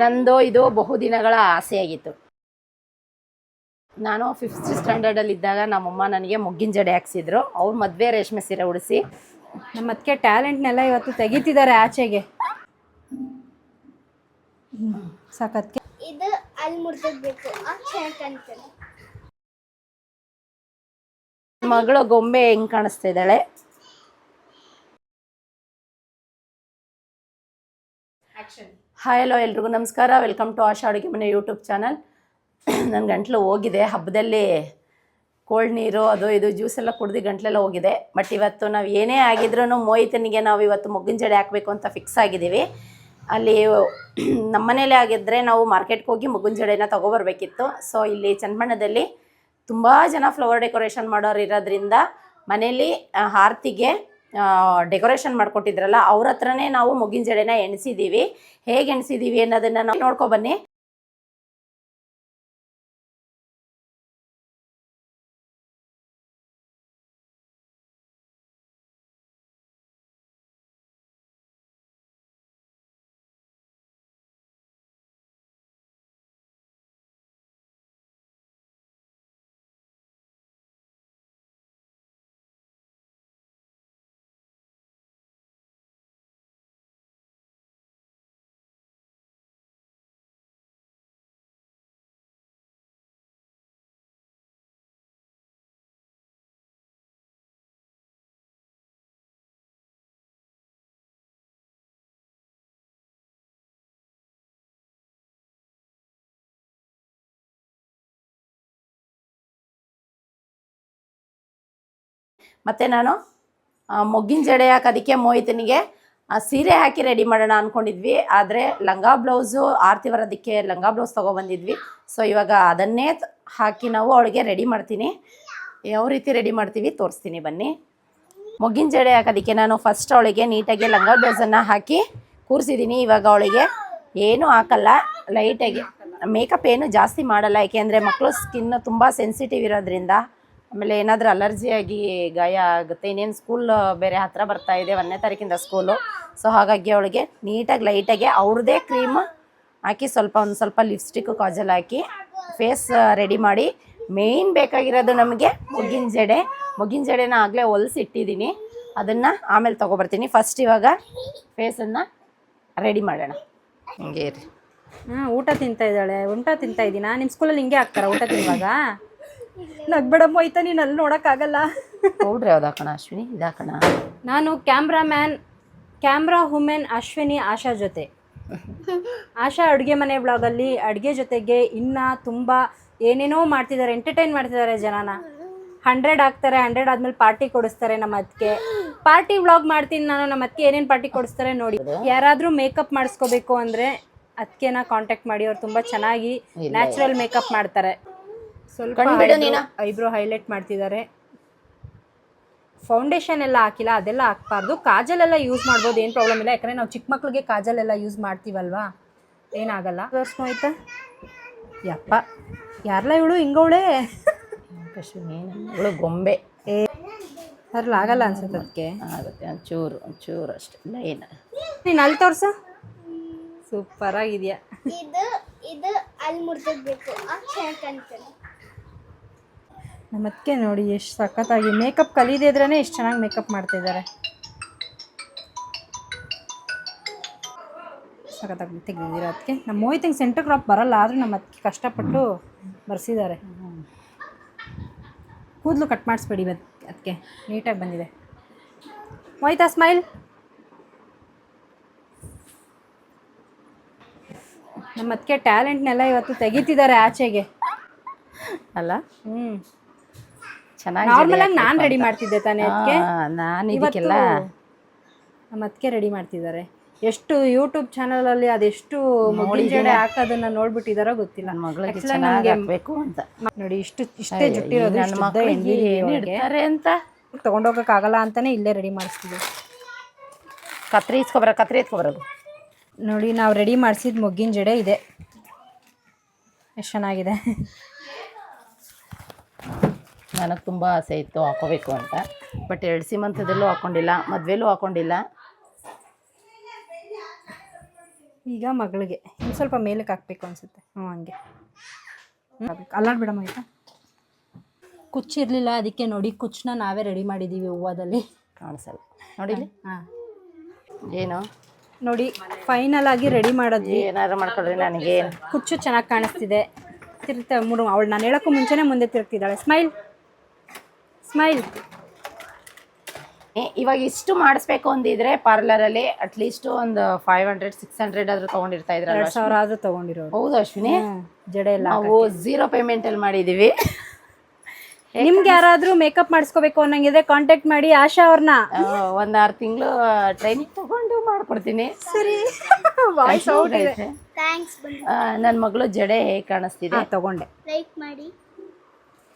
ನಂದು ಇದು ಬಹುದಿನಗಳ ಆಸೆಯಾಗಿತ್ತು. ನಾನು 5th ಸ್ಟ್ಯಾಂಡರ್ಡಲ್ಲಿ ಇದ್ದಾಗ ನಮ್ಮಮ್ಮ ನನಗೆ ಮೊಗ್ಗಿನ ಜಡೆ ಹಾಕ್ಸಿದ್ರು. ಅವ್ರ ಮದುವೆ ರೇಷ್ಮೆ ಸೀರೆ ಉಡಿಸಿ ನಮ್ಮ ಅದಕ್ಕೆ ಟ್ಯಾಲೆಂಟ್ನೆಲ್ಲ ಇವತ್ತು ತೆಗಿತಿದ್ದಾರೆ ಆಚೆಗೆ. ಸಾಕತ್ಕೆ ಇದು ಅಲ್ಲಿ ಮುರ್ದಬೇಕು ಮಗಳು ಗೊಂಬೆ ಹೆಂಗ್ ಕಾಣಿಸ್ತಾ ಇದ್ದಾಳೆ. ಹಾಯ್ ಹಲೋ ಎಲ್ರಿಗೂ ನಮಸ್ಕಾರ. ವೆಲ್ಕಮ್ ಟು ಆಶಾ ಅಡುಗೆ ಮನೆ ಯೂಟ್ಯೂಬ್ ಚಾನಲ್. ನನ್ನ ಗಂಟ್ಲು ಹೋಗಿದೆ, ಹಬ್ಬದಲ್ಲಿ ಕೋಲ್ಡ್ ನೀರು ಅದು ಇದು ಜ್ಯೂಸ್ ಎಲ್ಲ ಕುಡ್ದು ಗಂಟ್ಲೆಲ್ಲ ಹೋಗಿದೆ. ಬಟ್ ಇವತ್ತು ನಾವು ಏನೇ ಆಗಿದ್ರೂ ಮೋಹಿತನಿಗೆ ನಾವು ಇವತ್ತು ಮೊಗ್ಗಿನ ಜಡೆ ಹಾಕಬೇಕು ಅಂತ ಫಿಕ್ಸ್ ಆಗಿದ್ದೀವಿ. ಅಲ್ಲಿ ನಮ್ಮ ಮನೇಲಿ ಆಗಿದ್ದರೆ ನಾವು ಮಾರ್ಕೆಟ್ಗೆ ಹೋಗಿ ಮೊಗ್ಗಿನ ಜಡೆನ ತೊಗೊಬರ್ಬೇಕಿತ್ತು. ಸೊ ಇಲ್ಲಿ ಚನ್ನಬಣ್ಣದಲ್ಲಿ ತುಂಬ ಜನ ಫ್ಲವರ್ ಡೆಕೋರೇಷನ್ ಮಾಡೋರು ಇರೋದ್ರಿಂದ ಮನೇಲಿ ಆರತಿಗೆ ಡೆಕೋರೇಷನ್ ಮಾಡಿಕೊಟ್ಟಿದ್ರಲ್ಲ ಅವ್ರ ಹತ್ರನೇ ನಾವು ಮೊಗ್ಗಿನ ಜಡೆನ ಎಣಿಸಿದ್ದೀವಿ. ಹೇಗೆ ಎಣಿಸಿದ್ದೀವಿ ಅನ್ನೋದನ್ನು ನಾವು ನೋಡ್ಕೊಬನ್ನಿ. ಮತ್ತು ನಾನು ಮೊಗ್ಗಿನ ಜಡೆ ಹಾಕೋದಕ್ಕೆ ಮೋಹಿತನಿಗೆ ಸೀರೆ ಹಾಕಿ ರೆಡಿ ಮಾಡೋಣ ಅಂದ್ಕೊಂಡಿದ್ವಿ. ಆದರೆ ಲಂಗ ಬ್ಲೌಸು ಆರತಿ ಬರೋದಕ್ಕೆ ಲಂಗ ಬ್ಲೌಸ್ ತೊಗೊಬಂದಿದ್ವಿ. ಸೊ ಇವಾಗ ಅದನ್ನೇ ಹಾಕಿ ನಾವು ಅವಳಿಗೆ ರೆಡಿ ಮಾಡ್ತೀನಿ. ಯಾವ ರೀತಿ ರೆಡಿ ಮಾಡ್ತೀವಿ ತೋರಿಸ್ತೀನಿ ಬನ್ನಿ. ಮೊಗ್ಗಿನ ಜಡೆ ಹಾಕೋದಕ್ಕೆ ನಾನು ಫಸ್ಟ್ ಅವಳಿಗೆ ನೀಟಾಗಿ ಲಂಗ ಬ್ಲೌಸನ್ನು ಹಾಕಿ ಕೂರಿಸಿದ್ದೀನಿ. ಇವಾಗ ಅವಳಿಗೆ ಏನೂ ಹಾಕಲ್ಲ, ಲೈಟಾಗಿ ಮೇಕಪ್ ಏನು ಜಾಸ್ತಿ ಮಾಡಲ್ಲ. ಏಕೆಂದರೆ ಮಕ್ಕಳು ಸ್ಕಿನ್ ತುಂಬ ಸೆನ್ಸಿಟಿವ್ ಇರೋದ್ರಿಂದ, ಆಮೇಲೆ ಏನಾದರೂ ಅಲರ್ಜಿಯಾಗಿ ಗಾಯ ಆಗುತ್ತೆ. ಇನ್ನೇನು ಸ್ಕೂಲ್ ಬೇರೆ ಹತ್ತಿರ ಬರ್ತಾ ಇದೆ, 1ನೇ ತಾರೀಕಿಂದ ಸ್ಕೂಲು. ಸೊ ಹಾಗಾಗಿ ಅವಳಿಗೆ ನೀಟಾಗಿ ಲೈಟಾಗಿ ಅವ್ರದ್ದೇ ಕ್ರೀಮ್ ಹಾಕಿ ಒಂದು ಸ್ವಲ್ಪ ಲಿಪ್ಸ್ಟಿಕ್ಕು ಕಾಜಲ್ ಹಾಕಿ ಫೇಸ್ ರೆಡಿ ಮಾಡಿ. ಮೇಯ್ನ್ ಬೇಕಾಗಿರೋದು ನಮಗೆ ಮೊಗ್ಗಿನ ಜಡೆ. ಮೊಗ್ಗಿನ ಜಡೆನ ಆಗಲೇ ಹೊಲಿಸಿಟ್ಟಿದ್ದೀನಿ, ಅದನ್ನು ಆಮೇಲೆ ತೊಗೊಬರ್ತೀನಿ. ಫಸ್ಟ್ ಇವಾಗ ಫೇಸನ್ನು ರೆಡಿ ಮಾಡೋಣ. ಹಂಗೆ ರೀ. ಊಟ ತಿಂತಾ ಇದ್ದಾಳೆ. ಊಟ ತಿಂತಾ ಇದ್ದೀನಾ? ನಿಮ್ಮ ಸ್ಕೂಲಲ್ಲಿ ಹಿಂಗೆ ಹಾಕ್ತಾರ ಊಟ ತಿನ್ನುವಾಗ? ನಗ್ಬೇಡಮ್ಮ ಹೋಯ್ತಾ, ನೀನು ಅಲ್ಲಿ ನೋಡೋಕ್ಕಾಗಲ್ಲ. ಪೌಡ್ರ್ ಯಾವ್ದು ಹಾಕೋಣ ಅಶ್ವಿನಿ? ಇದು ಹಾಕೋಣ. ನಾನು ಕ್ಯಾಮ್ರಾ ವುಮೆನ್ ಅಶ್ವಿನಿ ಆಶಾ ಜೊತೆ. ಆಶಾ ಅಡುಗೆ ಮನೆ ಬ್ಲಾಗಲ್ಲಿ ಅಡುಗೆ ಜೊತೆಗೆ ಇನ್ನೂ ತುಂಬ ಏನೇನೋ ಮಾಡ್ತಿದ್ದಾರೆ, ಎಂಟರ್ಟೈನ್ ಮಾಡ್ತಿದ್ದಾರೆ ಜನನ. 100 ಆಗ್ತಾರೆ, 100 ಆದಮೇಲೆ ಪಾರ್ಟಿ ಕೊಡಿಸ್ತಾರೆ. ನಮ್ಮ ಅದಕ್ಕೆ ಪಾರ್ಟಿ ವ್ಲಾಗ್ ಮಾಡ್ತೀನಿ ನಾನು. ನಮ್ಮ ಅದಕ್ಕೆ ಏನೇನು ಪಾರ್ಟಿ ಕೊಡಿಸ್ತಾರೆ ನೋಡಿ. ಯಾರಾದರೂ ಮೇಕಪ್ ಮಾಡಿಸ್ಕೋಬೇಕು ಅಂದರೆ ಅದಕ್ಕೆನ ಕಾಂಟ್ಯಾಕ್ಟ್ ಮಾಡಿ. ಅವ್ರು ತುಂಬ ಚೆನ್ನಾಗಿ ನ್ಯಾಚುರಲ್ ಮೇಕಪ್ ಮಾಡ್ತಾರೆ. ಸ್ವಲ್ಪ ಐಬ್ರೋ ಹೈಲೈಟ್ ಮಾಡ್ತಿದ್ದಾರೆ. ಫೌಂಡೇಶನ್ ಎಲ್ಲ ಹಾಕಿಲ್ಲ, ಅದೆಲ್ಲ ಹಾಕ್ಬಾರ್ದು. ಕಾಜಲೆಲ್ಲ ಯೂಸ್ ಮಾಡ್ಬೋದು, ಏನು ಪ್ರಾಬ್ಲಮ್ ಇಲ್ಲ. ಯಾಕಂದರೆ ನಾವು ಚಿಕ್ಕ ಮಕ್ಳಿಗೆ ಕಾಜಲೆಲ್ಲ ಯೂಸ್ ಮಾಡ್ತೀವಲ್ವಾ, ಏನಾಗಲ್ಲ. ತೋರಿಸ್ನೋಯ್ತಾ? ಯಪ್ಪ, ಯಾರಲ್ಲ ಇವಳು ಹಿಂಗವಳೆ? ಇವಳು ಗೊಂಬೆ. ಅದ್ರಲ್ಲಿ ಆಗಲ್ಲ ಅನ್ಸುತ್ತೆ. ಅದಕ್ಕೆ ಆಗುತ್ತೆ, ಒಂಚೂರು ಅಷ್ಟೇ ಲೈನ್. ನೀನು ಅಲ್ಲಿ ತೋರಿಸು. ಸೂಪರಾಗಿದೆಯಾ? ಇದು ಅಲ್ಲಿ ಮುರ್ದಬೇಕು ನಮ್ಮದಕ್ಕೆ ನೋಡಿ ಎಷ್ಟು ಸಖತ್ತಾಗಿ ಮೇಕಪ್ ಕಲಿದೇ ಇದ್ರೇ ಎಷ್ಟು ಚೆನ್ನಾಗಿ ಮೇಕಪ್ ಮಾಡ್ತಿದ್ದಾರೆ. ಸಖತ್ತಾಗಿ ತೆಗೆದಿದ್ದೀರ. ಅದಕ್ಕೆ ನಮ್ಮ ಮೋಹಿತಂಗೆ ಸೆಂಟರ್ ಕ್ರಾಪ್ ಬರಲ್ಲ, ಆದರೂ ನಮ್ಮ ಅದಕ್ಕೆ ಕಷ್ಟಪಟ್ಟು ಬರ್ಸಿದ್ದಾರೆ. ಕೂದಲು ಕಟ್ ಮಾಡಿಸ್ಬೇಡಿ ಅದಕ್ಕೆ, ನೀಟಾಗಿ ಬಂದಿದೆ. ಮೋಹಿತಾ ಸ್ಮೈಲ್. ನಮ್ಮ ಅದಕ್ಕೆ ಟ್ಯಾಲೆಂಟ್ನೆಲ್ಲ ಇವತ್ತು ತೆಗಿತಿದ್ದಾರೆ ಆಚೆಗೆ ಅಲ್ಲ? ಚೆನ್ನಾಗಿ ನಾರ್ಮಲ್ ಆಗಿ ನಾನು ರೆಡಿ ಮಾಡ್ತಿದ್ದೆ ತಾನೇ. ಅದಕ್ಕೆ ನಾನು ಇದಕ್ಕೆಲ್ಲ ನಮ್ಮ ಅದಕ್ಕೆ ರೆಡಿ ಮಾಡ್ತಿದ್ದಾರೆ. ಎಷ್ಟು ಯೂಟ್ಯೂಬ್ ಚಾನಲಲ್ಲಿ ಅದೆಷ್ಟು ಮೊಗ್ಗಿನ ಜಡೆ ಹಾಕೋದನ್ನ ನೋಡ್ಬಿಟ್ಟಿದಾರೋ ಗೊತ್ತಿಲ್ಲ. ನನಗೆ ಬೇಕು ಅಂತ ನೋಡಿ, ಇಷ್ಟೇ ಜುಟ್ಟಿರೋದು ಅಂತ ತೊಗೊಂಡೋಗಕ್ಕಾಗಲ್ಲ ಅಂತಾನೆ ಇಲ್ಲೇ ರೆಡಿ ಮಾಡಿಸ್ತಿದ್ವಿ. ಕತ್ರಿ ಎತ್ಕೊಬರೋದು ನೋಡಿ. ನಾವು ರೆಡಿ ಮಾಡಿಸಿದ ಮೊಗ್ಗಿನ ಜಡೆ ಇದೆ. ಎಷ್ಟು ಚೆನ್ನಾಗಿದೆ. ನನಗೆ ತುಂಬ ಆಸೆ ಇತ್ತು ಹಾಕೋಬೇಕು ಅಂತ. ಬಟ್ 2 ಸೀಮಂತದಲ್ಲೂ ಹಾಕ್ಕೊಂಡಿಲ್ಲ, ಮದುವೆಲೂ ಹಾಕ್ಕೊಂಡಿಲ್ಲ. ಈಗ ಮಗಳಿಗೆ ಇನ್ನು ಸ್ವಲ್ಪ ಮೇಲಕ್ಕೆ ಹಾಕ್ಬೇಕು ಅನಿಸುತ್ತೆ. ಹಂಗೆ ಅಲ್ಲಾಡ್ಬಿಡಮ್ಮ ಆಯಿತಾ. ಕುಚ್ಚಿರಲಿಲ್ಲ, ಅದಕ್ಕೆ ನೋಡಿ ಕುಚ್ಚನ್ನ ನಾವೇ ರೆಡಿ ಮಾಡಿದ್ದೀವಿ ಹೂವದಲ್ಲಿ. ಕಾಣಿಸಲ್ಲ ನೋಡಿಲಿ. ಹಾಂ ಏನು ನೋಡಿ ಫೈನಲ್ ಆಗಿ ರೆಡಿ ಮಾಡಿದ್ವಿ. ಏನಾರು ಮಾಡ್ಕೊಳ್ರಿ, ನನಗೆ ಕುಚ್ಚು ಚೆನ್ನಾಗಿ ಕಾಣಿಸ್ತಿದೆ. ತಿರುಗ್ತಾ ಅವಳು ನಾನು ಹೇಳೋಕ್ಕೂ ಮುಂಚೆನೇ ಮುಂದೆ ತಿರುಗ್ತಿದ್ದಾಳೆ. Smile smile. ಇವಾಗ ಇಷ್ಟು ಮಾಡಿಸ್ಬೇಕು ಅಂದಿದ್ರೆ ಪಾರ್ಲರಲ್ಲಿ ಅಟ್ಲೀಸ್ಟ್ ಒಂದು 500-600 ಆದ್ರೂ ತಗೊಂಡಿರ್ತಾ ಇದ್ರಲ್ಲ. 2000 ಆದ್ರೂ ತಗೊಂಡಿರೋರು. ಹೌದು ಅಶ್ವಿನಿ, ಜಡೆ ಎಲ್ಲ ನಾವು 0 ಪೇಮೆಂಟಲ್ಲಿ ಮಾಡಿದ್ದೀವಿ. ನಿಮ್ಗೆ ಯಾರಾದರೂ ಮೇಕಪ್ ಮಾಡಿಸ್ಕೋಬೇಕು ಅನ್ನಂಗಿದ್ರೆ ಕಾಂಟ್ಯಾಕ್ಟ್ ಮಾಡಿ ಆಶಾ ಅವ್ರನ್ನ. 1-6 ತಿಂಗಳು ಟ್ರೈನಿಂಗ್ ತಗೊಂಡು ಮಾಡ್ಕೊಡ್ತೀನಿ. ಸರಿ ಥ್ಯಾಂಕ್ಸ್ ಬಂದು ನನ್ನ ಮಗಳು ಜಡೆ ಹೇಗೆ ಕಾಣಿಸ್ತಿದೆ ತಗೊಂಡೆ. ಲೈಕ್ ಮಾಡಿ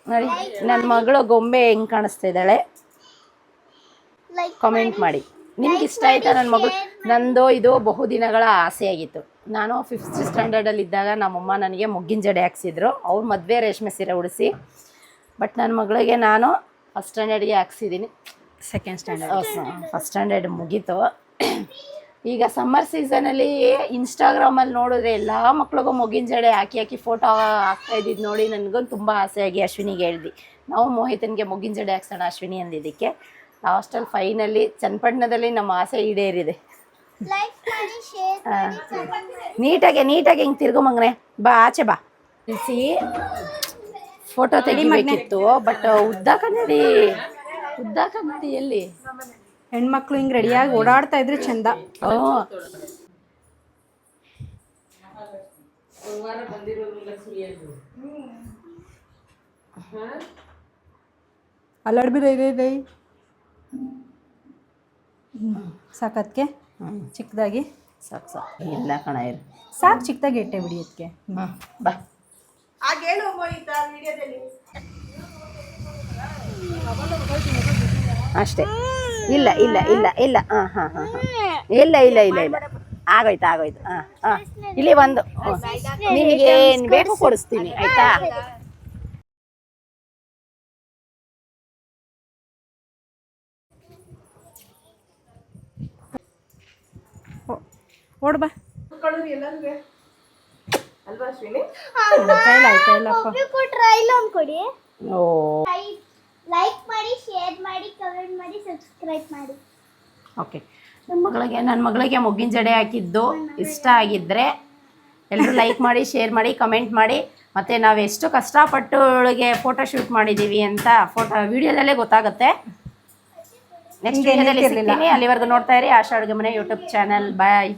ನೋಡಿ, ನನ್ನ ಮಗಳು ಗೊಂಬೆ ಹೆಂಗೆ ಕಾಣಿಸ್ತಾ ಇದ್ದಾಳೆ ಲೈಕ್ ಕಾಮೆಂಟ್ ಮಾಡಿ. ನಿಮ್ಗೆ ಇಷ್ಟ ಆಯ್ತಾ ನನ್ನ ಮಗಳು? ನಂದು ಇದು ಬಹುದಿನಗಳ ಆಸೆಯಾಗಿತ್ತು. ನಾನು 5th ಸ್ಟ್ಯಾಂಡರ್ಡಲ್ಲಿ ಇದ್ದಾಗ ನಮ್ಮಮ್ಮ ನನಗೆ ಮೊಗ್ಗಿನ ಜಡೆ ಹಾಕ್ಸಿದ್ರು. ಅವ್ರ ಮದುವೆ ರೇಷ್ಮೆ ಸೀರೆ ಉಡಿಸಿ. ಬಟ್ ನನ್ನ ಮಗಳಿಗೆ ನಾನು 1st ಸ್ಟ್ಯಾಂಡರ್ಡ್ಗೆ ಹಾಕ್ಸಿದ್ದೀನಿ. 2nd standard 1st standard ಮುಗೀತು. ಈಗ ಸಮ್ಮರ್ ಸೀಸನಲ್ಲಿ ಇನ್ಸ್ಟಾಗ್ರಾಮಲ್ಲಿ ನೋಡಿದ್ರೆ ಎಲ್ಲ ಮಕ್ಳಿಗೂ ಮೊಗ್ಗಿನ ಜಡೆ ಹಾಕಿ ಹಾಕಿ ಫೋಟೋ ಹಾಕ್ತಾ ಇದ್ದಿದ್ದು ನೋಡಿ ನನಗೂ ತುಂಬ ಆಸೆಯಾಗಿ ಅಶ್ವಿನಿಗೆ ಹೇಳ್ದು, ನಾವು ಮೋಹಿತನಿಗೆ ಮೊಗ್ಗಿನ ಜಡೆ ಹಾಕ್ಸೋಣ ಅಶ್ವಿನಿ ಅಂದಿದ್ದಕ್ಕೆ ಲಾಸ್ಟಲ್ಲಿ ಫೈನಲಿ ಚನ್ನಪಟ್ಟಣದಲ್ಲಿ ನಮ್ಮ ಆಸೆ ಈಡೇರಿದೆ. ಲೈಕ್ ಮಾಡಿ ಶೇರ್ ಮಾಡಿ ನೀಟಾಗಿ ಹಿಂಗೆ ತಿರ್ಗೋ ಮಗನೆ, ಬಾ ಆಚೆ ಬಾ. ನಿಲ್ಸಿ ಫೋಟೋ ತೆಗಿಬೇಕಿತ್ತು. ಬಟ್ ಉದ್ದ ಕನ್ನಡಿ ಎಲ್ಲಿ ಹೆಣ್ಮಕ್ಳು ಹಿಂಗೆ ರೆಡಿಯಾಗಿ ಓಡಾಡ್ತಾ ಇದ್ರೆ ಚಂದ. ಅಲ್ಲಾಡ್ಬಿರೈ ಸಾಕತ್ಗೆ ಚಿಕ್ಕದಾಗಿ ಸಾಕು ಇಲ್ಲ ಕಣ ಇರು ಸಾಕು, ಚಿಕ್ಕದಾಗಿ ಇಟ್ಟೆ ಬಿಡಿ ಅದಕ್ಕೆ. ಬಾ ಅಷ್ಟೇ. ಇಲ್ಲ ಇಲ್ಲ ಆಗೋಯ್ತು. ಇಲ್ಲಿ ಒಂದು ನಿನಗೆ ಏನು ಬೇಕು ಕೊಡಿಸ್ತೀನಿ ಆಯ್ತಾ. ಓಡ್ಬಾ ಟ್ರೈ ಲೋನ್ ಕೊಡಿ. ಓ ಲೈಕ್ ಮಾಡಿ, ಶೇರ್ ಮಾಡಿ, ಕಮೆಂಟ್ ಮಾಡಿ, ಸಬ್ಸ್ಕ್ರೈಬ್ ಮಾಡಿ. ಓಕೆ. ನನ್ನ ಮಗಳಿಗೆ ಮೊಗ್ಗಿನ ಜಡೆ ಹಾಕಿದ್ದು ಇಷ್ಟ ಆಗಿದ್ದರೆ ಎಲ್ಲರೂ ಲೈಕ್ ಮಾಡಿ, ಶೇರ್ ಮಾಡಿ, ಕಮೆಂಟ್ ಮಾಡಿ. ಮತ್ತು ನಾವು ಎಷ್ಟು ಕಷ್ಟಪಟ್ಟು ಅವಳಿಗೆ ಫೋಟೋ ಶೂಟ್ ಮಾಡಿದ್ದೀವಿ ಅಂತ ವಿಡಿಯೋದಲ್ಲೇ ಗೊತ್ತಾಗುತ್ತೆ. ನೆಕ್ಸ್ಟ್ ವಿಡಿಯೋದಲ್ಲಿ ಸಿಗ್ತೀನಿ. ಅಲ್ಲಿವರೆಗೂ ನೋಡ್ತಾ ಇರಿ ಆಶಾ ಅಡುಗೆ ಮನೆ ಯೂಟ್ಯೂಬ್ ಚಾನಲ್. ಬಾಯ್.